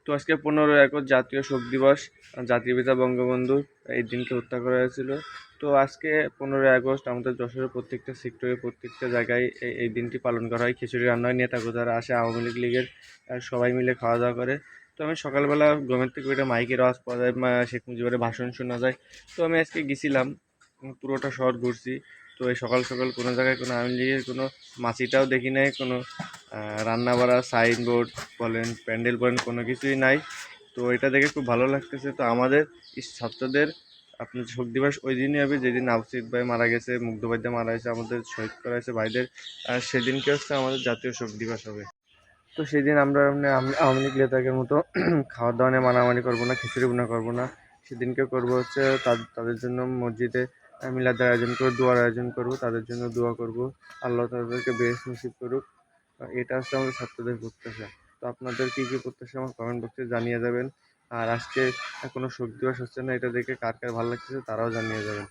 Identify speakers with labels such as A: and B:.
A: তো আজকে 15 আগস্ট জাতীয় শোক দিবস। জাতির পিতা বঙ্গবন্ধু এই দিনকে হত্যা করা হয়েছিল। তো আজকে 15 আগস্ট আমাদের যশোরের প্রত্যেকটা সেক্টরে প্রত্যেকটা জায়গায় এই দিনটি পালন করা হয়। খিচুড়ি রান্না হয়, নেতা যারা আসে আওয়ামী লীগের সবাই মিলে খাওয়া দাওয়া করে। তো আমি সকালবেলা ঘুমের থেকে উঠে মাইকের আওয়াজ পাওয়া যায়, শেখ মুজিবের ভাষণ শোনা যায়। তো আমি আজকে গেছিলাম, পুরোটা শহর ঘুরছি। তো এই সকাল সকাল কোনো জায়গায় কোনো আওয়ামী লীগের কোনো মাছিটাও দেখি নাই, কোনো রান্না বাড়া সাইনবোর্ড বলেন প্যান্ডেল বলেন কোনো কিছুই নাই। তো এটা দেখে খুব ভালো লাগতেছে। তো আমাদের ছাত্রদের আপনার শোক দিবস ওই দিনই হবে যেদিন আবসিত ভাই মারা গেছে, মুগ্ধোপাধ্যায় মারা গেছে, আমাদের শহীদ করা হয়েছে ভাইদের। আর সেদিনকে হচ্ছে আমাদের জাতীয় শোক দিবস হবে। তো সেদিন আমরা আওয়ামী লীগ নেতাদের মতো খাওয়ার দাওয়ানে মানামানি করবো না, খিচুড়ি বোনা করবো না। সেদিনকে করবো হচ্ছে তাদের জন্য মসজিদে মিলাদের আয়োজন করবো, দোয়ার আয়োজন করবো, তাদের জন্য দোয়া করব, আল্লাহ তাদেরকে বেশ নসিব করুক। এটা হচ্ছে আমাদের ছাত্রদের প্রত্যাশা। তো আপনাদের কী কী প্রত্যাশা আমার কমেন্ট বক্সে জানিয়ে যাবেন। আর আজকে কোনো শোক দিবস হচ্ছে না, এটা দেখে কার কার ভালো লাগতেছে তারাও জানিয়ে যাবেন।